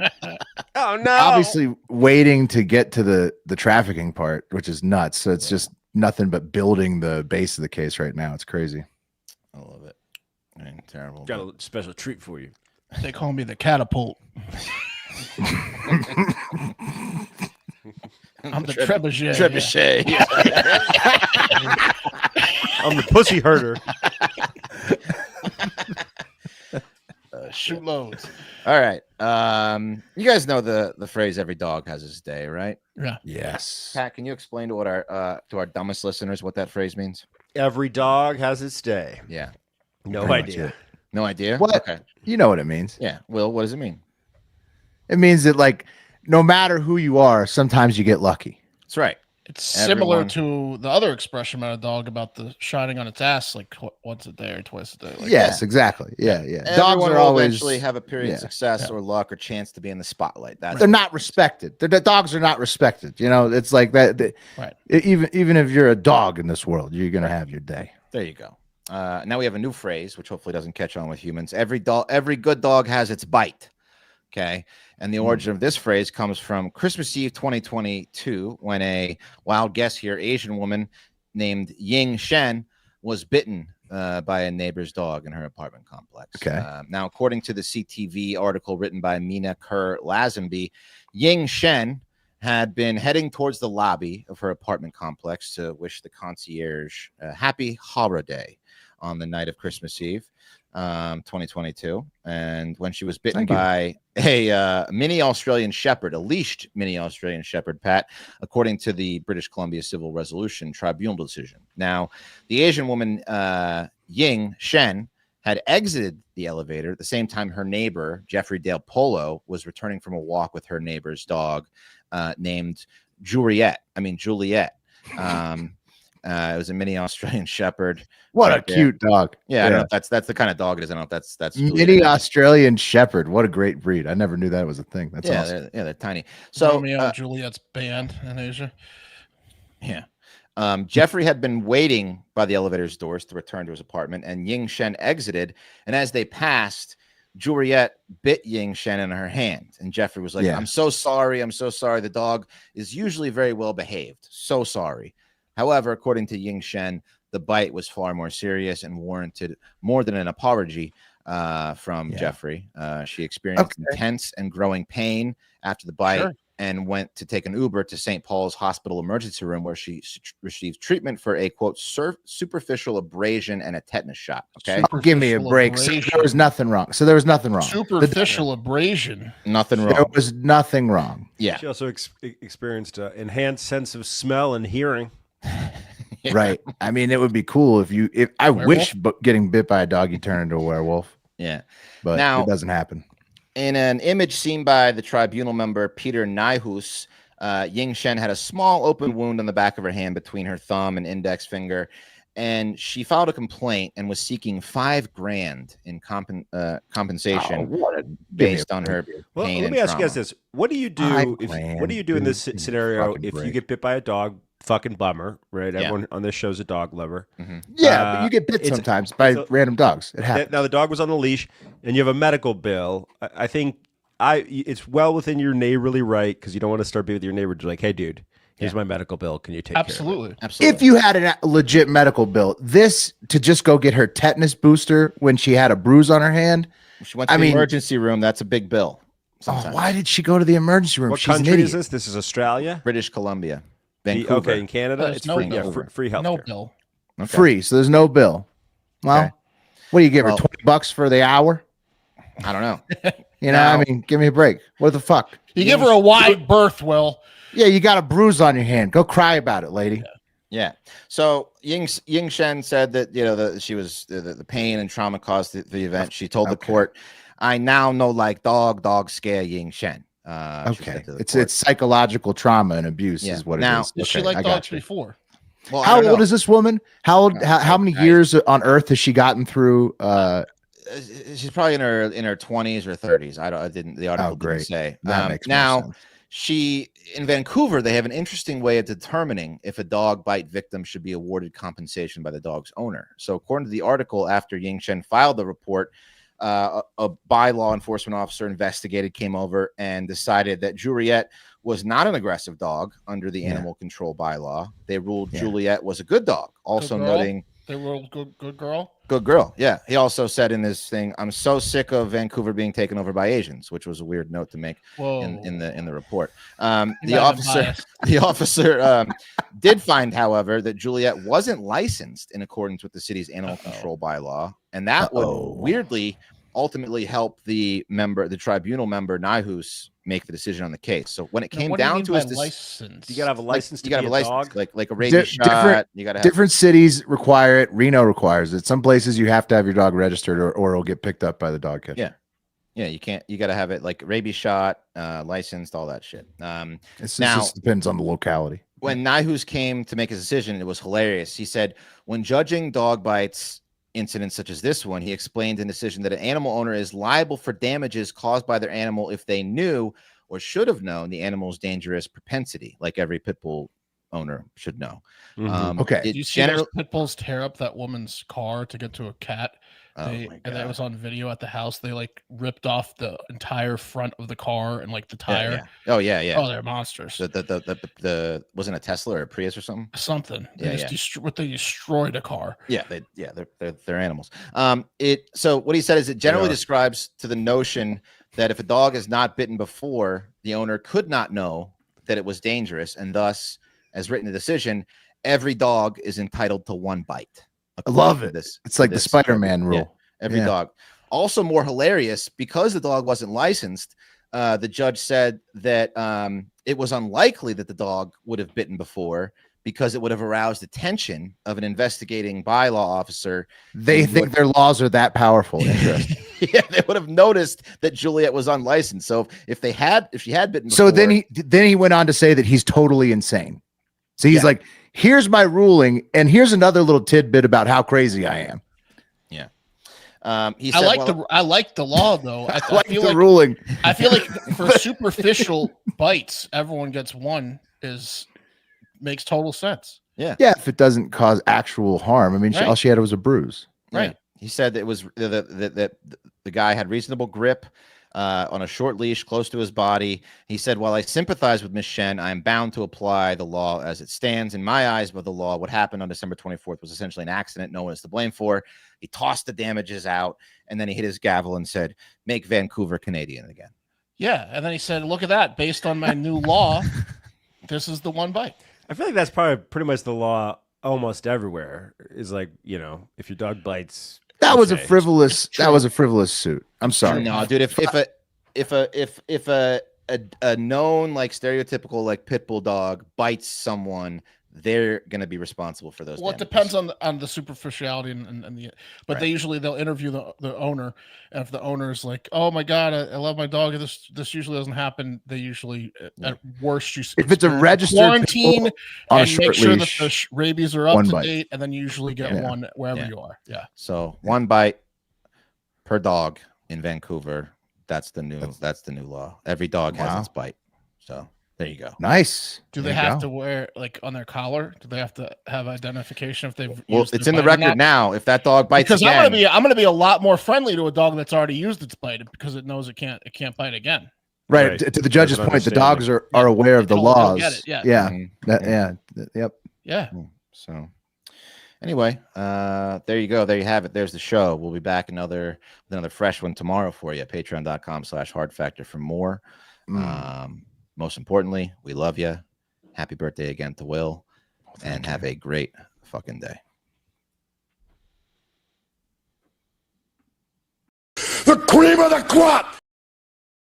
S3: Oh no!
S1: obviously waiting to get to the trafficking part, which is nuts. So it's just nothing but building the base of the case right now. It's crazy.
S4: I love it. I mean, terrible.
S3: Got a special treat for you.
S2: They call me the catapult. I'm the trebuchet.
S4: Trebuchet.
S3: I'm the pussy herder.
S2: Shoot loads.
S4: All right. You guys know the phrase "every dog has his day," right?
S2: Yeah.
S1: Yes.
S4: Pat, can you explain to our dumbest listeners what that phrase means?
S3: Every dog has its day.
S4: Yeah.
S3: No
S1: Pretty much
S3: idea.
S1: it.
S4: No idea.
S1: What?
S4: Okay.
S1: You know what it means.
S4: Yeah. Will, what does it mean?
S1: It means that, like, no matter who you are, sometimes you get lucky.
S4: That's right.
S2: It's similar
S4: Everyone-
S2: to the other expression about a dog about the shining on its ass like once a day or twice a day. Like,
S1: Yes, exactly. Yeah, yeah. Dogs
S4: Everyone
S1: are
S4: will
S1: always
S4: eventually have a period
S1: yeah,
S4: of success
S2: yeah.
S4: or luck or chance to be in the spotlight. That's
S1: they're not respected. The dogs are not respected. You know, it's like that.
S2: Right.
S1: Even if you're a dog in this world, you're gonna have your day.
S4: There you go. Now we have a new phrase, which hopefully doesn't catch on with humans. Every good dog has its bite. Okay. And the origin of this phrase comes from Christmas Eve 2022, when a wild guess here, Asian woman named Ying Shen was bitten by a neighbor's dog in her apartment complex.
S1: Okay.
S4: Now, according to the CTV article written by Mina Kerr Lazenby, Ying Shen had been heading towards the lobby of her apartment complex to wish the concierge a happy holiday on the night of Christmas Eve, 2022. And when she was bitten
S1: Thank you.
S4: by a mini Australian Shepherd, a leashed mini Australian Shepherd, Pat, according to the British Columbia Civil Resolution Tribunal decision. Now, the Asian woman, Ying Shen, had exited the elevator at the same time her neighbor, Jeffrey Dale Polo, was returning from a walk with her neighbor's dog named Juliet. It was a mini Australian Shepherd.
S1: What
S4: right
S1: a
S4: there.
S1: cute dog.
S4: Yeah, I don't know if that's the kind of dog it is. I don't know if that's
S1: Mini
S4: Juliet.
S1: Australian Shepherd. What a great breed. I never knew that was a thing. That's
S4: Yeah,
S1: awesome.
S4: they're tiny. So
S2: Romeo and Juliet's band in Asia.
S4: yeah. Jeffrey had been waiting by the elevator's doors to return to his apartment, and Ying Shen exited. And as they passed, Juliet bit Ying Shen in her hand, and Jeffrey was like,
S1: Yeah.
S4: I'm so sorry. The dog is usually very well behaved. So sorry. However, according to Ying Shen, the bite was far more serious and warranted more than an apology from Jeffrey. She experienced intense and growing pain after the bite and went to take an Uber to St. Paul's Hospital emergency room, where she received treatment for a, quote, superficial abrasion and a tetanus shot. Okay.
S1: Give me a break. So there was nothing wrong.
S2: Superficial abrasion.
S4: Nothing wrong.
S1: There was nothing wrong.
S4: Yeah.
S3: She also experienced enhanced sense of smell and hearing.
S1: Right. I mean, it would be cool if I wish getting bit by a dog, you turn into a werewolf.
S4: Yeah.
S1: But
S4: now,
S1: it doesn't happen.
S4: In an image seen by the tribunal member Peter Nijhuis, Ying Shen had a small open wound on the back of her hand between her thumb and index finger, and she filed a complaint and was seeking $5,000 in compensation based on her pain.
S3: Well, let me ask you guys this: what do you do? What do you do in this scenario if you get bit by a dog? Fucking bummer, right? Everyone on this show's a dog lover.
S1: Yeah, but you get bit sometimes by random dogs. It happens.
S3: Now the dog was on the leash, and you have a medical bill. I think it's well within your neighborly right, because you don't want to start being with your neighbor. Like, hey, dude, here's my medical bill. Can you take care of it?
S4: Absolutely.
S1: If you had a legit medical bill, this to just go get her tetanus booster when she had a bruise on her hand.
S4: She went to the emergency room. That's a big bill.
S1: Oh, why did she go to the emergency room?
S3: What
S1: She's
S3: country is this? This is Australia,
S4: British Columbia. Vancouver.
S3: Okay, in Canada, it's free. Yeah, free healthcare.
S2: No bill.
S1: Okay. Free, so there's no bill. Well, what do you give her? $20 for the hour?
S4: I don't know.
S1: You know, I mean, give me a break. What the fuck?
S2: You give her a wide berth, Will.
S1: Yeah, you got a bruise on your hand. Go cry about it, lady.
S4: Yeah. So Ying Shen said that she was the pain and trauma caused the event. She told the court, "I now know like dogs scare Ying Shen."
S1: Okay, it's psychological trauma and abuse is what it is.
S2: Did she like dogs before?
S4: Well,
S1: how old is this woman? How old? How many years on Earth has she gotten through?
S4: She's probably in her 20s or 30s. The article didn't say.
S1: That makes
S4: now
S1: sense.
S4: she in Vancouver, they have an interesting way of determining if a dog bite victim should be awarded compensation by the dog's owner. So according to the article, after Ying Shen filed the report, a bylaw enforcement officer investigated, came over, and decided that Juliet was not an aggressive dog under the animal control bylaw. They ruled Juliet was a good dog, also noting
S2: they ruled good girl.
S4: Good girl. Yeah. He also said in this thing, "I'm so sick of Vancouver being taken over by Asians," which was a weird note to make in the report. The officer did find, however, that Juliet wasn't licensed in accordance with the city's animal control bylaw, and that would weirdly ultimately help the tribunal member Nijhuis make the decision on the case. So when it came down to his
S2: license,
S3: you gotta have a license.
S4: You gotta have a license,
S3: dog.
S4: like a rabies shot. You gotta have
S1: different cities require it. Reno requires it. Some places you have to have your dog registered, or it'll get picked up by the dog catcher.
S4: Yeah, you can't. You gotta have it like rabies shot, licensed, all that shit.
S1: It just depends on the locality.
S4: When Nijhuis came to make his decision, it was hilarious. He said, when judging dog bites incidents such as this one, he explained in the decision that an animal owner is liable for damages caused by their animal if they knew or should have known the animal's dangerous propensity, like every pit bull owner should know.
S1: Okay.
S2: Did you see those pit bulls tear up that woman's car to get to a cat?
S4: My
S2: And that was on video at the house. They like ripped off the entire front of the car and like the tire.
S4: Oh yeah.
S2: Oh, they're monsters.
S4: The wasn't a Tesla or a Prius or something.
S2: They destroyed a car.
S4: They're animals. So what he said is it generally describes to the notion that if a dog is not bitten before, the owner could not know that it was dangerous, and thus, as written in the decision, every dog is entitled to one bite.
S1: I love it. It's like the Spider-Man rule.
S4: Yeah, every dog. Also more hilarious, because the dog wasn't licensed, the judge said that it was unlikely that the dog would have bitten before, because it would have aroused attention of an investigating bylaw officer.
S1: They think their laws are that powerful. Interesting.
S4: Yeah, they would have noticed that Juliet was unlicensed. So if she had bitten before,
S1: so then he went on to say that he's totally insane. So he's like, here's my ruling, and here's another little tidbit about how crazy I am.
S4: Yeah. He said,
S2: I like the law though. I
S1: like
S2: feel
S1: the
S2: like
S1: ruling.
S2: I feel like for superficial bites, everyone gets one makes total sense.
S4: Yeah.
S1: If it doesn't cause actual harm. I mean, all she had was a bruise.
S2: Right.
S4: He said that it was that the guy had reasonable grip on a short leash close to his body. He said, while I sympathize with Ms. Shen, I am bound to apply the law as it stands. In my eyes, by the law, what happened on December 24th was essentially an accident. No one is to blame for. He tossed the damages out, and then he hit his gavel and said, make Vancouver Canadian again.
S2: Yeah. And then he said, look at that. Based on my new law, this is the one bite.
S3: I feel like that's probably pretty much the law almost everywhere. Is like, you know, if your dog bites.
S1: That was a
S3: okay.
S1: frivolous. That was a frivolous suit. I'm sorry.
S4: No, dude. If a known like stereotypical like pit bull dog bites someone, they're going to be responsible for those.
S2: Well, it
S4: damages.
S2: depends on the superficiality and the, but
S4: Right.
S2: they usually they'll interview the owner, and if the owner's like, oh my god, I love my dog, this usually doesn't happen. They usually at worst you
S1: If it's a registered
S2: quarantine
S1: pit bull on a
S2: and make
S1: short
S2: sure that
S1: leash,
S2: the rabies are up
S1: one
S2: to
S1: bite.
S2: date, and then you usually get
S1: Yeah.
S2: one wherever
S4: Yeah.
S2: you are. Yeah.
S4: So 1 bite per dog in Vancouver. That's the new law. Every dog has
S1: Wow.
S4: its bite. So there you go.
S1: Nice.
S2: Do
S1: There
S2: they
S1: you
S2: have
S1: go.
S2: to wear like on their collar? Do they have to have identification if they've?
S4: Well,
S2: used
S4: it's
S2: their
S4: in the
S2: bite or
S4: record
S2: not?
S4: now. If that dog bites
S2: Because
S4: again,
S2: I'm gonna be a lot more friendly to a dog that's already used its bite because it knows it can't bite again.
S1: Right.
S3: Right.
S1: To the judge's
S3: Doesn't
S1: point, the
S3: understand
S1: dogs are aware of the
S2: They'll
S1: laws.
S2: get it, yeah.
S1: Yeah.
S4: Mhm.
S1: Yep.
S2: Yeah.
S4: So anyway, there you go. There you have it. There's the show. We'll be back with another fresh one tomorrow for you. Patreon.com/hardfactor for more. Most importantly, we love you. Happy birthday again to Will, and have a great fucking day.
S8: The cream of the crop!